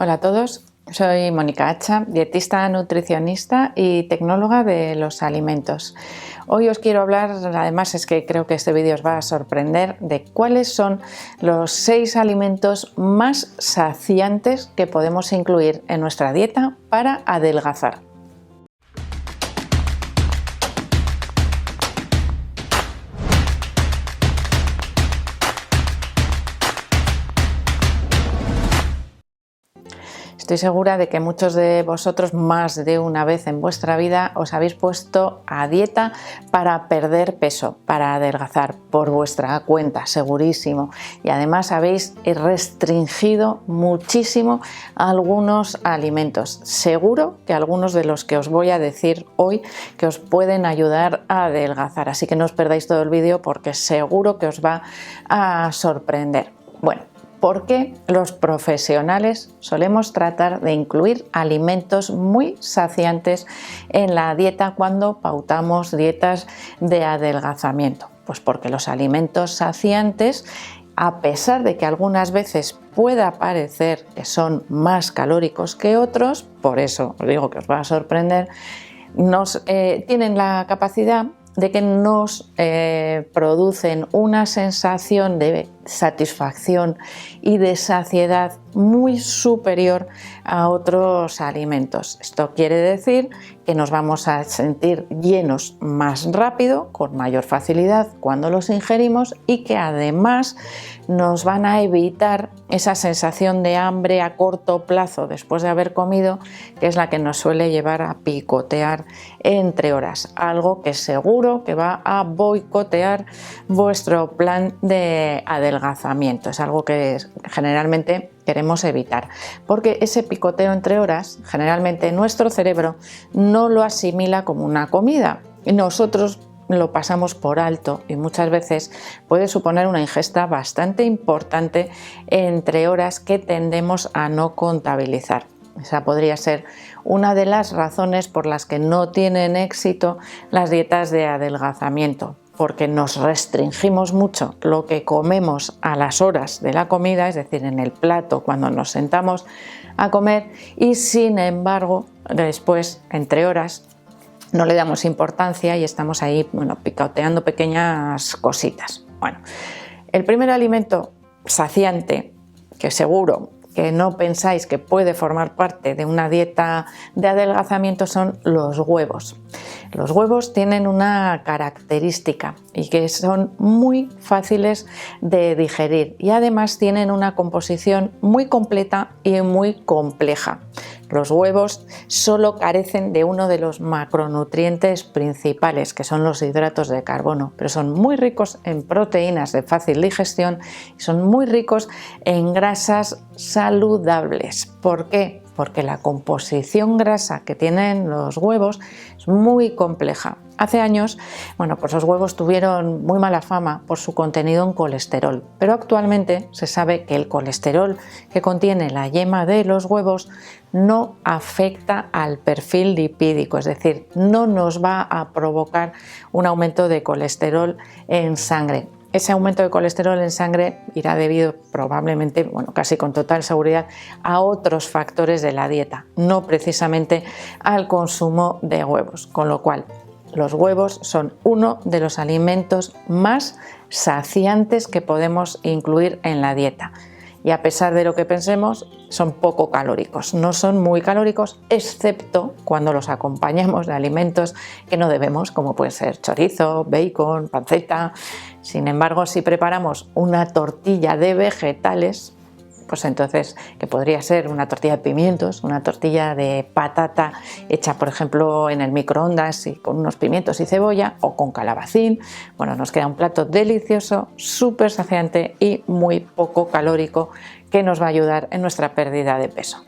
Hola a todos, soy Mónica Hacha, dietista, nutricionista y tecnóloga de los alimentos. Hoy os quiero hablar, además es que creo que este vídeo os va a sorprender, de cuáles son los 6 alimentos más saciantes que podemos incluir en nuestra dieta para adelgazar. Estoy segura de que muchos de vosotros más de una vez en vuestra vida os habéis puesto a dieta para perder peso, para adelgazar por vuestra cuenta, segurísimo. Y además habéis restringido muchísimo algunos alimentos. Seguro que algunos de los que os voy a decir hoy que os pueden ayudar a adelgazar. Así que no os perdáis todo el vídeo porque seguro que os va a sorprender. Bueno. ¿Por qué los profesionales solemos tratar de incluir alimentos muy saciantes en la dieta cuando pautamos dietas de adelgazamiento? Pues porque los alimentos saciantes, a pesar de que algunas veces pueda parecer que son más calóricos que otros, por eso os digo que os va a sorprender, tienen la capacidad de que nos producen una sensación de satisfacción y de saciedad muy superior a otros alimentos. Esto quiere decir que nos vamos a sentir llenos más rápido, con mayor facilidad cuando los ingerimos, y que además nos van a evitar esa sensación de hambre a corto plazo después de haber comido, que es la que nos suele llevar a picotear entre horas, algo que seguro que va a boicotear vuestro plan de adelgazamiento. Es algo que generalmente queremos evitar, porque ese picoteo entre horas, generalmente nuestro cerebro no lo asimila como una comida y nosotros lo pasamos por alto, y muchas veces puede suponer una ingesta bastante importante entre horas que tendemos a no contabilizar. Esa podría ser una de las razones por las que no tienen éxito las dietas de adelgazamiento, porque nos restringimos mucho lo que comemos a las horas de la comida, es decir, en el plato cuando nos sentamos a comer, y sin embargo después entre horas no le damos importancia y estamos ahí, picoteando pequeñas cositas. Bueno, el primer alimento saciante, que seguro que no pensáis que puede formar parte de una dieta de adelgazamiento, son los huevos. Los huevos tienen una característica, y que son muy fáciles de digerir, y además tienen una composición muy completa y muy compleja. Los huevos solo carecen de uno de los macronutrientes principales, que son los hidratos de carbono, pero son muy ricos en proteínas de fácil digestión y son muy ricos en grasas saludables. ¿Por qué? Porque la composición grasa que tienen los huevos es muy compleja. Hace años, pues los huevos tuvieron muy mala fama por su contenido en colesterol, pero actualmente se sabe que el colesterol que contiene la yema de los huevos no afecta al perfil lipídico, es decir, no nos va a provocar un aumento de colesterol en sangre. Ese aumento de colesterol en sangre irá debido probablemente, casi con total seguridad, a otros factores de la dieta, no precisamente al consumo de huevos, con lo cual los huevos son uno de los alimentos más saciantes que podemos incluir en la dieta. Y a pesar de lo que pensemos, son poco calóricos. No son muy calóricos, excepto cuando los acompañamos de alimentos que no debemos, como puede ser chorizo, bacon, panceta. Sin embargo, si preparamos una tortilla de vegetales, pues entonces, que podría ser una tortilla de pimientos, una tortilla de patata hecha, por ejemplo, en el microondas y con unos pimientos y cebolla, o con calabacín, nos queda un plato delicioso, súper saciante y muy poco calórico, que nos va a ayudar en nuestra pérdida de peso.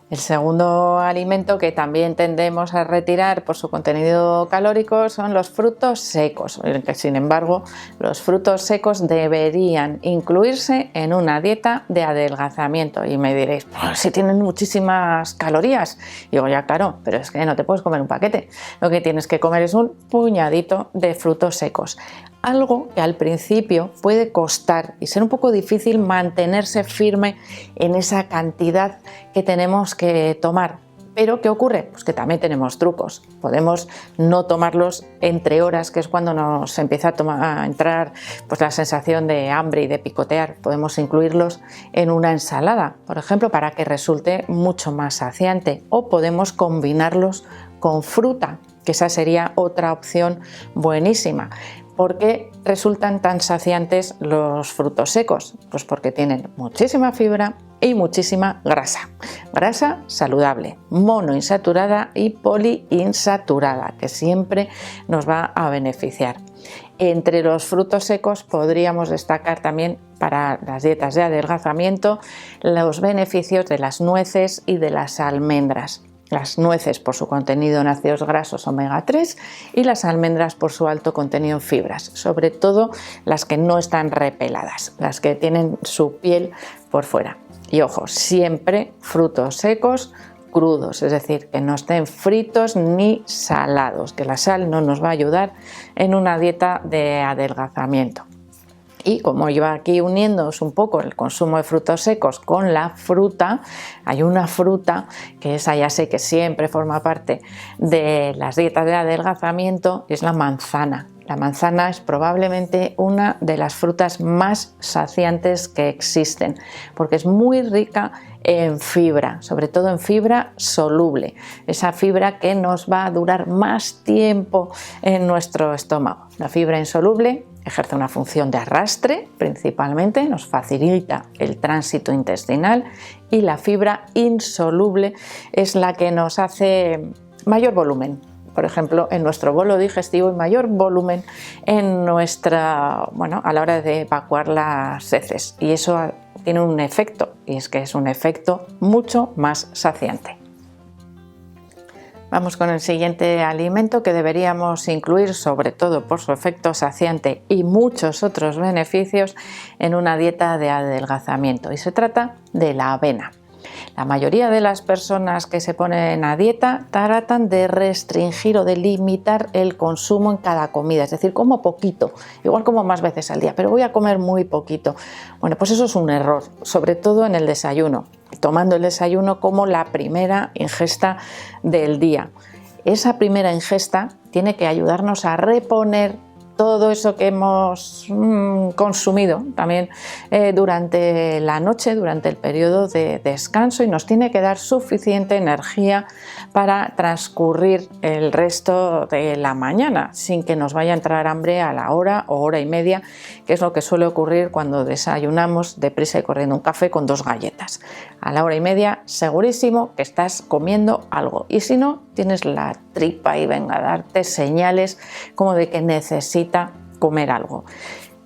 El segundo alimento que también tendemos a retirar por su contenido calórico son los frutos secos. Sin embargo, los frutos secos deberían incluirse en una dieta de adelgazamiento. Y me diréis, pues si tienen muchísimas calorías. Y digo, ya claro, pero es que no te puedes comer un paquete. Lo que tienes que comer es un puñadito de frutos secos. algo que al principio puede costar y ser un poco difícil mantenerse firme en esa cantidad que tenemos que tomar. Pero ¿qué ocurre? Pues que también tenemos trucos. Podemos no tomarlos entre horas, que es cuando nos empieza a entrar pues, la sensación de hambre y de picotear. Podemos incluirlos en una ensalada, por ejemplo, para que resulte mucho más saciante. O podemos combinarlos con fruta, que esa sería otra opción buenísima. ¿Por qué resultan tan saciantes los frutos secos? Pues porque tienen muchísima fibra y muchísima grasa. Grasa saludable, monoinsaturada y poliinsaturada, que siempre nos va a beneficiar. Entre los frutos secos podríamos destacar también para las dietas de adelgazamiento los beneficios de las nueces y de las almendras. Las nueces por su contenido en ácidos grasos omega 3 y las almendras por su alto contenido en fibras, sobre todo las que no están repeladas, las que tienen su piel por fuera. Y ojo, siempre frutos secos crudos, es decir, que no estén fritos ni salados, que la sal no nos va a ayudar en una dieta de adelgazamiento. Y como iba aquí uniéndoos un poco el consumo de frutos secos con la fruta, hay una fruta que esa ya sé que siempre forma parte de las dietas de adelgazamiento, es la manzana. La manzana es probablemente una de las frutas más saciantes que existen, porque es muy rica en fibra, sobre todo en fibra soluble, esa fibra que nos va a durar más tiempo en nuestro estómago. La fibra insoluble ejerce una función de arrastre principalmente, nos facilita el tránsito intestinal, y la fibra insoluble es la que nos hace mayor volumen, por ejemplo, en nuestro bolo digestivo, y mayor volumen en a la hora de evacuar las heces, y eso tiene un efecto, y es que es un efecto mucho más saciante. Vamos con el siguiente alimento que deberíamos incluir, sobre todo por su efecto saciante y muchos otros beneficios, en una dieta de adelgazamiento, y se trata de la avena. La mayoría de las personas que se ponen a dieta tratan de restringir o de limitar el consumo en cada comida, es decir, como poquito, igual como más veces al día, pero voy a comer muy poquito. Bueno, pues eso es un error, sobre todo en el desayuno, tomando el desayuno como la primera ingesta del día. Esa primera ingesta tiene que ayudarnos a reponer todo eso que hemos consumido también durante la noche, durante el periodo de descanso, y nos tiene que dar suficiente energía para transcurrir el resto de la mañana sin que nos vaya a entrar hambre a la hora o hora y media, que es lo que suele ocurrir cuando desayunamos deprisa y corriendo un café con 2 galletas. A la hora y media segurísimo que estás comiendo algo, y si no, tienes la tripa y venga a darte señales como de que necesita comer algo.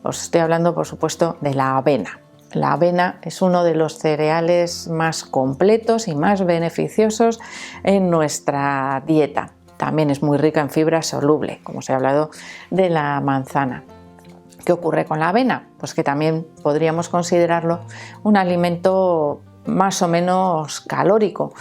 Os estoy hablando, por supuesto, de la avena. La avena es uno de los cereales más completos y más beneficiosos en nuestra dieta. También es muy rica en fibra soluble, como os he hablado de la manzana. ¿Qué ocurre con la avena? Pues que también podríamos considerarlo un alimento más o menos calórico.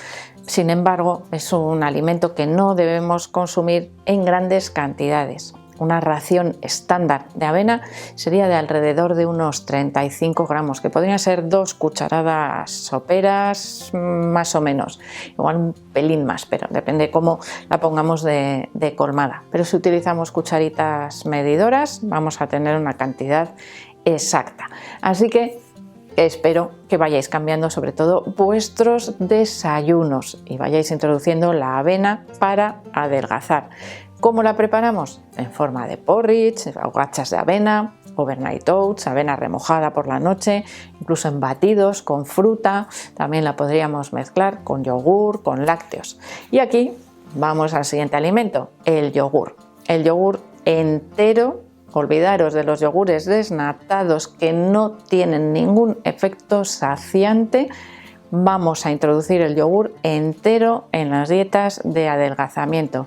Sin embargo, es un alimento que no debemos consumir en grandes cantidades. Una ración estándar de avena sería de alrededor de unos 35 gramos, que podrían ser 2 cucharadas soperas más o menos, igual un pelín más, pero depende cómo la pongamos de colmada. Pero si utilizamos cucharitas medidoras vamos a tener una cantidad exacta. Así que espero que vayáis cambiando sobre todo vuestros desayunos y vayáis introduciendo la avena para adelgazar. ¿Cómo la preparamos? En forma de porridge, hogachas de avena, overnight oats, avena remojada por la noche, incluso en batidos con fruta. También la podríamos mezclar con yogur, con lácteos. Y aquí vamos al siguiente alimento, el yogur. El yogur entero. Olvidaros de los yogures desnatados que no tienen ningún efecto saciante. Vamos a introducir el yogur entero en las dietas de adelgazamiento.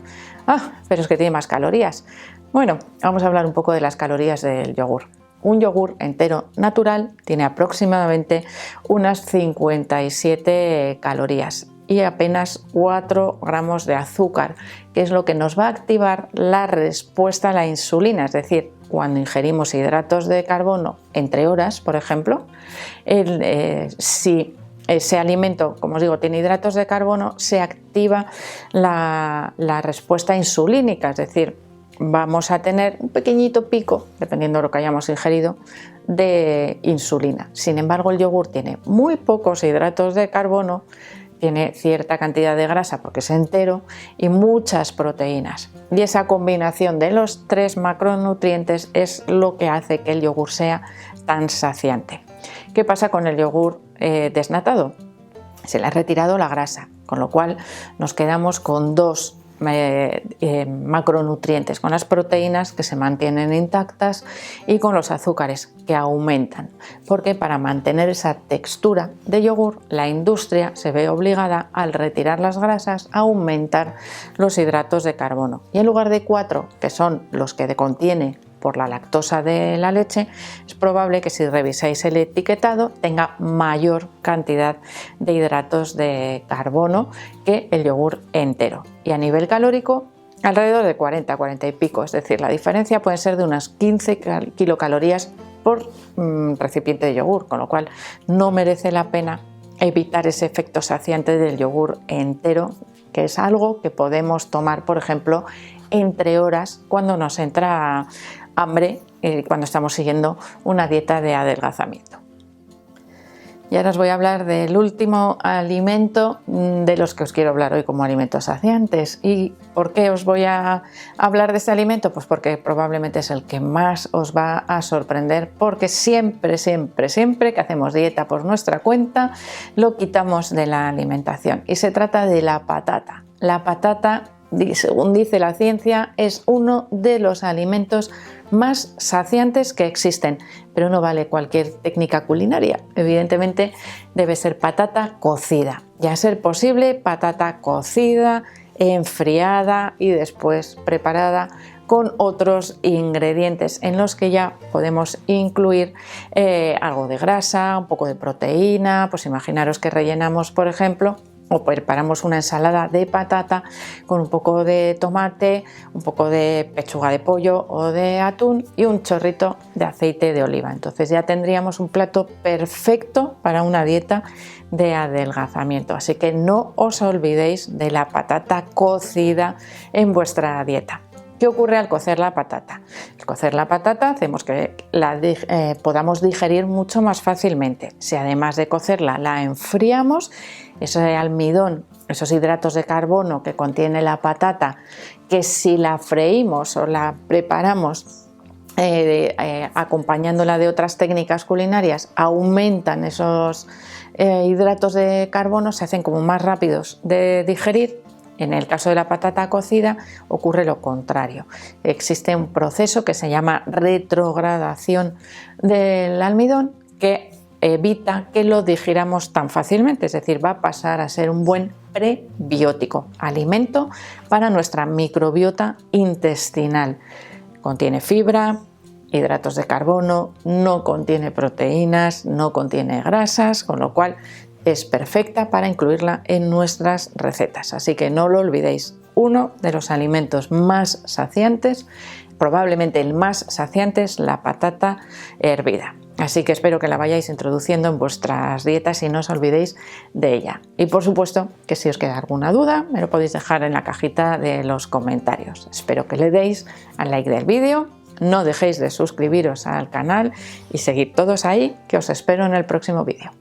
Pero es que tiene más calorías. Bueno, vamos a hablar un poco de las calorías del yogur. Un yogur entero natural tiene aproximadamente unas 57 calorías. y apenas 4 gramos de azúcar, que es lo que nos va a activar la respuesta a la insulina. Es decir, cuando ingerimos hidratos de carbono entre horas, por ejemplo, si ese alimento, como os digo, tiene hidratos de carbono, se activa la respuesta insulínica, es decir, vamos a tener un pequeñito pico, dependiendo de lo que hayamos ingerido, de insulina. Sin embargo, el yogur tiene muy pocos hidratos de carbono, tiene cierta cantidad de grasa porque es entero y muchas proteínas. Y esa combinación de los 3 macronutrientes es lo que hace que el yogur sea tan saciante. ¿Qué pasa con el yogur desnatado? Se le ha retirado la grasa, con lo cual nos quedamos con 2 macronutrientes, con las proteínas que se mantienen intactas y con los azúcares que aumentan, porque para mantener esa textura de yogur la industria se ve obligada, al retirar las grasas, a aumentar los hidratos de carbono, y en lugar de 4, que son los que contiene por la lactosa de la leche, es probable que si revisáis el etiquetado tenga mayor cantidad de hidratos de carbono que el yogur entero, y a nivel calórico alrededor de 40 y pico, es decir, la diferencia puede ser de unas 15 kilocalorías por recipiente de yogur, con lo cual no merece la pena evitar ese efecto saciante del yogur entero, que es algo que podemos tomar, por ejemplo, entre horas cuando nos entra hambre, cuando estamos siguiendo una dieta de adelgazamiento. Y ahora os voy a hablar del último alimento de los que os quiero hablar hoy como alimentos saciantes. ¿Y por qué os voy a hablar de este alimento? Pues porque probablemente es el que más os va a sorprender, porque siempre que hacemos dieta por nuestra cuenta lo quitamos de la alimentación, y se trata de la patata. La patata, según dice la ciencia, es uno de los alimentos más saciantes que existen, pero no vale cualquier técnica culinaria. Evidentemente debe ser patata cocida, y a ser posible patata cocida, enfriada y después preparada con otros ingredientes en los que ya podemos incluir algo de grasa, un poco de proteína. Pues imaginaros que rellenamos, por ejemplo, o preparamos una ensalada de patata con un poco de tomate, un poco de pechuga de pollo o de atún y un chorrito de aceite de oliva. Entonces ya tendríamos un plato perfecto para una dieta de adelgazamiento. Así que no os olvidéis de la patata cocida en vuestra dieta. ¿Qué ocurre al cocer la patata? Al cocer la patata hacemos que podamos digerir mucho más fácilmente. Si además de cocerla la enfriamos, ese almidón, esos hidratos de carbono que contiene la patata, que si la freímos o la preparamos acompañándola de otras técnicas culinarias, aumentan esos hidratos de carbono, se hacen como más rápidos de digerir. En el caso de la patata cocida ocurre lo contrario. Existe un proceso que se llama retrogradación del almidón que evita que lo digiramos tan fácilmente, es decir, va a pasar a ser un buen prebiótico, alimento para nuestra microbiota intestinal. Contiene fibra, hidratos de carbono, no contiene proteínas, no contiene grasas, con lo cual es perfecta para incluirla en nuestras recetas. Así que no lo olvidéis, uno de los alimentos más saciantes, probablemente el más saciante, es la patata hervida. Así que espero que la vayáis introduciendo en vuestras dietas y no os olvidéis de ella. Y por supuesto que si os queda alguna duda me lo podéis dejar en la cajita de los comentarios. Espero que le deis al like del vídeo, no dejéis de suscribiros al canal y seguid todos ahí, que os espero en el próximo vídeo.